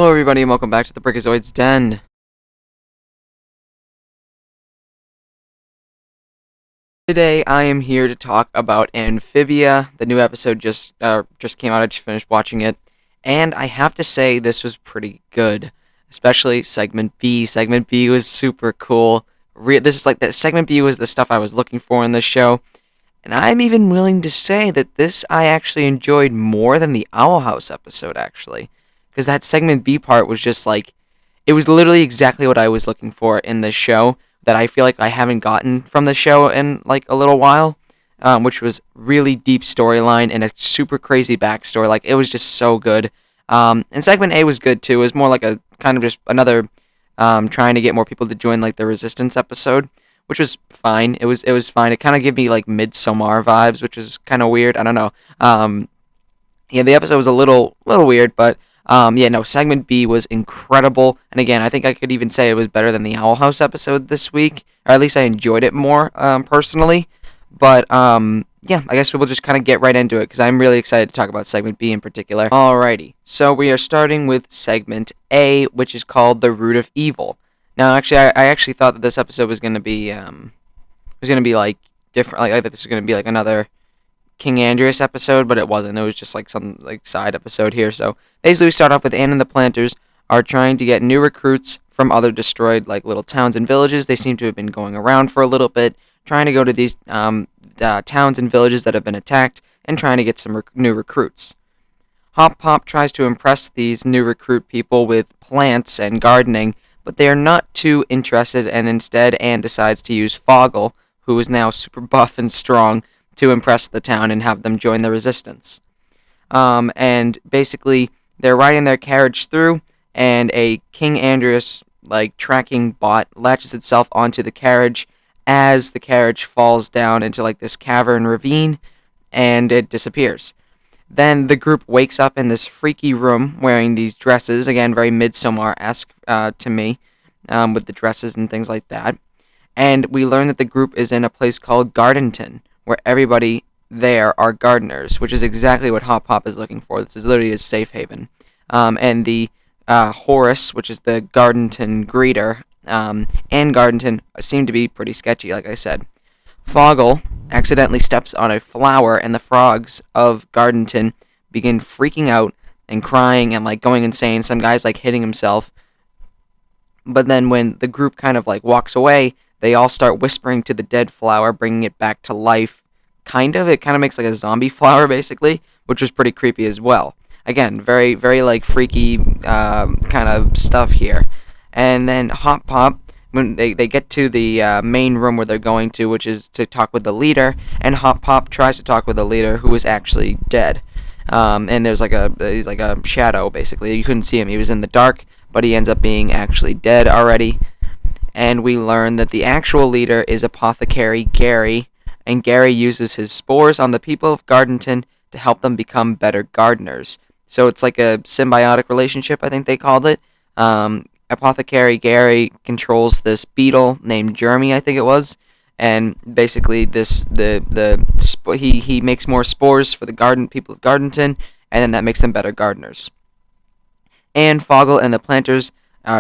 Hello everybody and welcome back to the Brickazoid's Den. Today I am here to talk about Amphibia. The new episode just came out. I just finished watching it, and I have to say this was pretty good. Especially segment B. Segment B was super cool. This is like that segment B was the stuff I was looking for in this show, and I'm even willing to say that this I actually enjoyed more than the Owl House episode actually, because that segment B part was just like it was literally exactly what I was looking for in this show that I feel like I haven't gotten from the show in like a little while, which was really deep storyline and a super crazy backstory. Like it was just so good. And segment A was good too. It was more like a kind of just another trying to get more people to join like the Resistance episode, which was fine. It was fine. It kind of gave me like Midsommar vibes, which was kind of weird. I don't know. Yeah, the episode was a little weird, but yeah, no, segment B was incredible, and again, I think I could even say it was better than the Owl House episode this week, or at least I enjoyed it more personally. But yeah, I guess we'll just kind of get right into it because I'm really excited to talk about segment B in particular. Alrighty, so we are starting with segment A, which is called the Root of Evil. Now, actually, I actually thought that this episode was gonna be like different, like that this was gonna be like another King Andrias episode, but it wasn't. It was just like some like side episode here. So basically, we start off with Anne and the Planters are trying to get new recruits from other destroyed like little towns and villages. They seem to have been going around for a little bit, trying to go to these towns and villages that have been attacked and trying to get some new recruits. Hop Pop tries to impress these new recruit people with plants and gardening, but they are not too interested, and instead Anne decides to use Foggle, who is now super buff and strong, to impress the town and have them join the resistance. And basically, they're riding their carriage through, and a King Andrias like tracking bot latches itself onto the carriage as the carriage falls down into like this cavern ravine, and it disappears. Then the group wakes up in this freaky room wearing these dresses, again very Midsommar-esque to me, with the dresses and things like that. And we learn that the group is in a place called Gardenton, where everybody there are gardeners, which is exactly what Hop Pop is looking for. This is literally his safe haven. And the Horace, which is the Gardenton greeter, and Gardenton seem to be pretty sketchy, like I said. Foggle accidentally steps on a flower, and the frogs of Gardenton begin freaking out and crying and like going insane. Some guy's like hitting himself. But then when the group kind of like walks away, they all start whispering to the dead flower, bringing it back to life. It kind of makes like a zombie flower basically, which was pretty creepy as well. Again, very very like freaky kind of stuff here. And then Hop Pop, when they get to the main room where they're going to, which is to talk with the leader, and Hop Pop tries to talk with the leader, who is actually dead. And he's like a shadow basically. You couldn't see him; he was in the dark, but he ends up being actually dead already. And we learn that the actual leader is Apothecary Gary, and Gary uses his spores on the people of Gardenton to help them become better gardeners. So it's like a symbiotic relationship, I think they called it. Apothecary Gary controls this beetle named Jeremy, I think it was, and basically he makes more spores for the garden people of Gardenton, and then that makes them better gardeners. And Foggle and the planters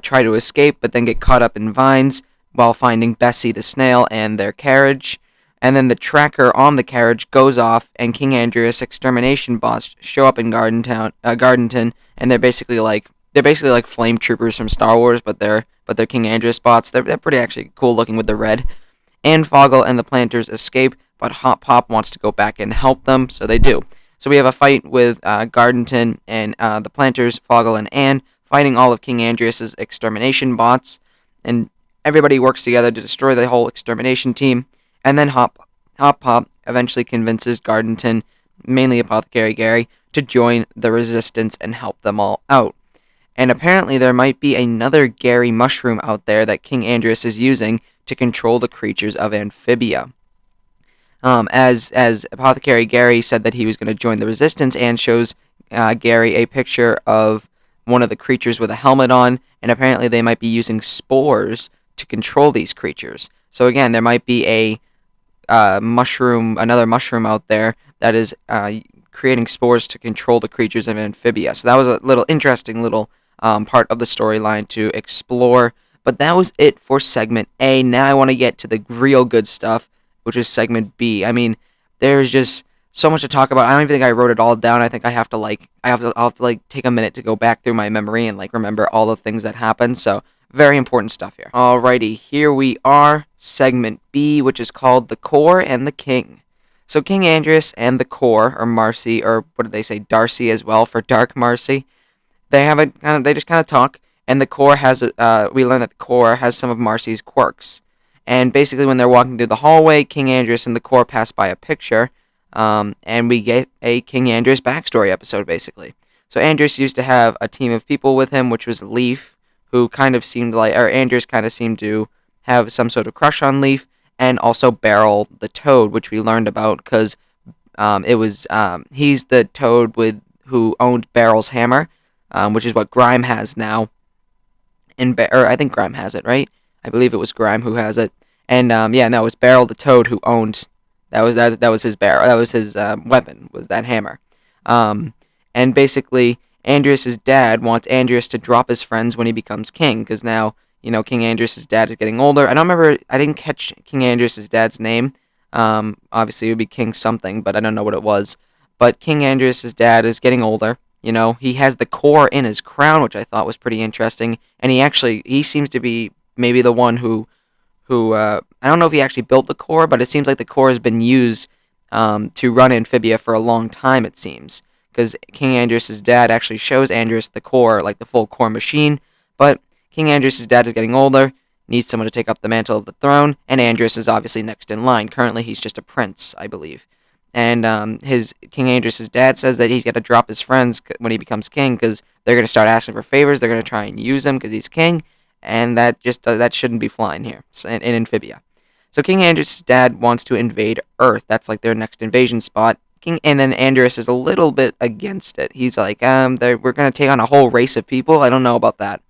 try to escape, but then get caught up in vines while finding Bessie the snail and their carriage. And then the tracker on the carriage goes off, and King Andrias extermination bots show up in Gardenton, and they're basically like flame troopers from Star Wars, but they're King Andrias bots. They're pretty actually cool looking with the red. And Foggle and the planters escape, but Hop Pop wants to go back and help them, so they do. So we have a fight with Gardenton and the planters, Foggle and Anne, fighting all of King Andrias' extermination bots, and everybody works together to destroy the whole extermination team. And then Hop Pop eventually convinces Gardenton, mainly Apothecary Gary, to join the resistance and help them all out. And apparently there might be another Gary mushroom out there that King Andrias is using to control the creatures of Amphibia. As Apothecary Gary said that he was going to join the resistance, and shows Gary a picture of one of the creatures with a helmet on, and apparently they might be using spores to control these creatures. So again, there might be another mushroom out there that is creating spores to control the creatures of Amphibia. So that was a little interesting little part of the storyline to explore. But that was it for segment A. Now I want to get to the real good stuff, which is segment B. I mean, there's just so much to talk about. I don't even think I wrote it all down. I think I'll have to like take a minute to go back through my memory and like remember all the things that happened. So very important stuff here. Alrighty, here we are, segment B, which is called The Core and the King. So King Andrias and the Core, or Marcy, or what did they say, Darcy as well for Dark Marcy. They just kind of talk, and the Core we learn that the Core has some of Marcy's quirks. And basically, when they're walking through the hallway, King Andrias and the Core pass by a picture, and we get a King Andrias backstory episode, basically. So Andrias used to have a team of people with him, which was Leaf, who kind of seemed like, or Andrias kind of seemed to have some sort of crush on Leaf, and also Beryl the Toad, which we learned about because he's the Toad who owned Beryl's hammer, which is what Grime has now. Or I think Grime has it, right? I believe it was Grime who has it. And it was Beryl the Toad who owned. That was his barrel. That was his weapon. Was that hammer? And basically, Andrias' dad wants Andrias to drop his friends when he becomes king, because now King Andrias' dad is getting older. I don't remember. I didn't catch King Andrias' dad's name. Obviously, it would be King something, but I don't know what it was. But King Andrias' dad is getting older. He has the core in his crown, which I thought was pretty interesting. And he seems to be maybe the one who I don't know if he actually built the core, but it seems like the core has been used to run Amphibia for a long time, it seems. Because King Andrias' dad actually shows Andrias the core, like the full core machine. But King Andrias' dad is getting older, needs someone to take up the mantle of the throne, and Andrias is obviously next in line. Currently, he's just a prince, I believe. And King Andrias' dad says that he's got to drop his friends when he becomes king, because they're going to start asking for favors. They're going to try and use him because he's king, and that shouldn't be flying here in Amphibia. So King Andrias' dad wants to invade Earth. That's like their next invasion spot. And then Andrias is a little bit against it. He's like, we're going to take on a whole race of people. I don't know about that.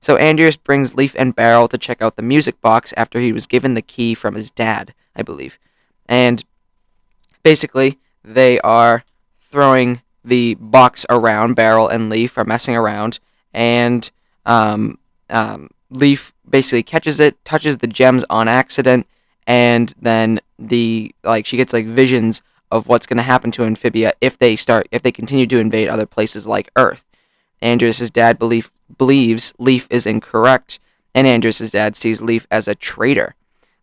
So Andrias brings Leaf and Beryl to check out the music box after he was given the key from his dad, I believe. And basically, they are throwing the box around. Beryl and Leaf are messing around, and Leaf basically catches it, touches the gems on accident, and then she gets like visions of what's going to happen to Amphibia if they continue to invade other places like Earth. Andrias' dad believes Leaf is incorrect, and Andrias' dad sees Leaf as a traitor.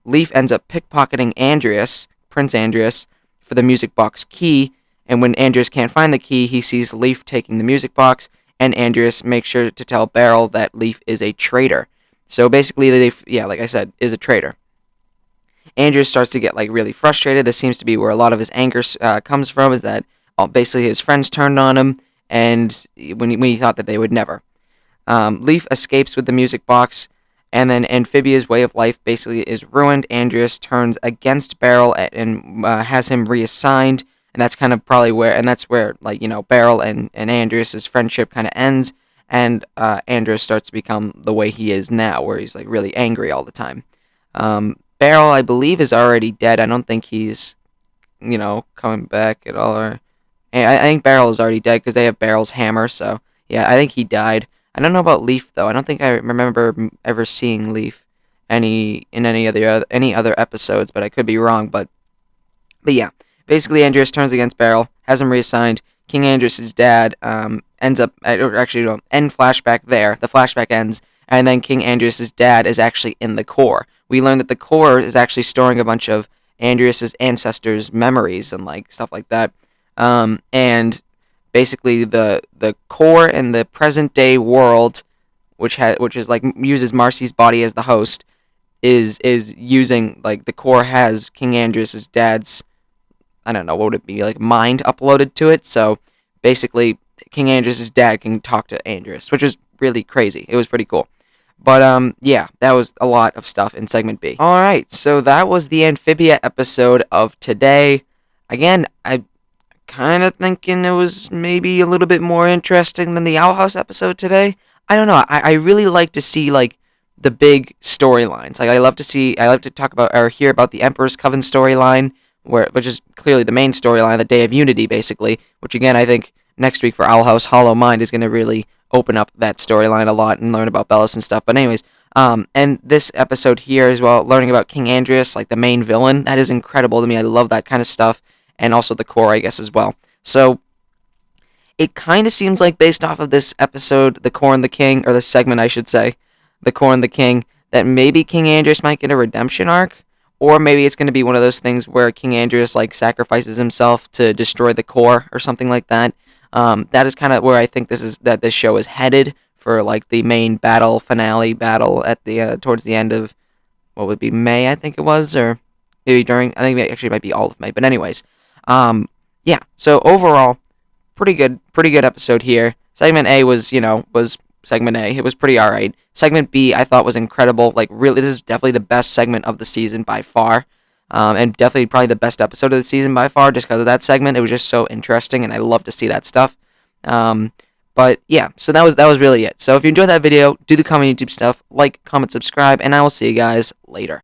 Leaf ends up pickpocketing Prince Andrias, for the music box key, and when Andrias can't find the key, he sees Leaf taking the music box, and Andrias makes sure to tell Beryl that Leaf is a traitor. So basically, Leaf, like I said, is a traitor. Andrias starts to get really frustrated. This seems to be where a lot of his anger comes from, is that basically his friends turned on him, and when he thought that they would never. Leaf escapes with the music box, and then Amphibia's way of life basically is ruined. Andrias turns against Beryl and has him reassigned, and that's kind of probably where Beryl and Andrias' friendship kind of ends, and Andrias starts to become the way he is now, where he's really angry all the time. Beryl, I believe, is already dead. I don't think he's coming back at all. I think Beryl is already dead because they have Beryl's hammer. So yeah, I think he died. I don't know about Leaf though. I don't think I remember ever seeing Leaf in any other episodes, but I could be wrong. But yeah, basically Andrias turns against Beryl, has him reassigned. King Andrias' end flashback there. The flashback ends, and then King Andrias' dad is actually in the core. We learn that the core is actually storing a bunch of Andrias' ancestors' memories and stuff like that. And basically the core in the present day world, which uses Marcy's body as the host, is using the core has King Andrias' dad's, I don't know, what would it be, mind uploaded to it. So basically King Andrias' dad can talk to Andrias, which is really crazy. It was pretty cool. But yeah, that was a lot of stuff in segment B. Alright, so that was the Amphibia episode of today. Again, I kind of thinking it was maybe a little bit more interesting than the Owl House episode today. I don't know. I really like to see the big storylines. I like to talk about or hear about the Emperor's Coven storyline, which is clearly the main storyline, the Day of Unity, basically. Which again, I think next week for Owl House Hollow Mind is going to really open up that storyline a lot and learn about Bellis and stuff. But anyways, and this episode here as well, learning about King Andrias, like the main villain, that is incredible to me. I love that kind of stuff, and also the core, I guess, as well. So it kind of seems like, based off of this episode, the core and the king, or the segment, I should say, the core and the king, that maybe King Andrias might get a redemption arc, or maybe it's going to be one of those things where King Andrias like sacrifices himself to destroy the core or something like that. That is kind of where I think this show is headed for like the main battle finale battle at the towards the end of what would be May, I think it was, or maybe during. I think it actually might be all of May. But anyways, yeah. So overall, pretty good episode here. Segment A was segment A. It was pretty alright. Segment B I thought was incredible. Like, really, this is definitely the best segment of the season by far. And definitely probably the best episode of the season by far, just because of that segment. It was just so interesting, and I love to see that stuff. But yeah, so that was really it. So if you enjoyed that video, do the common YouTube stuff, like, comment, subscribe, and I will see you guys later.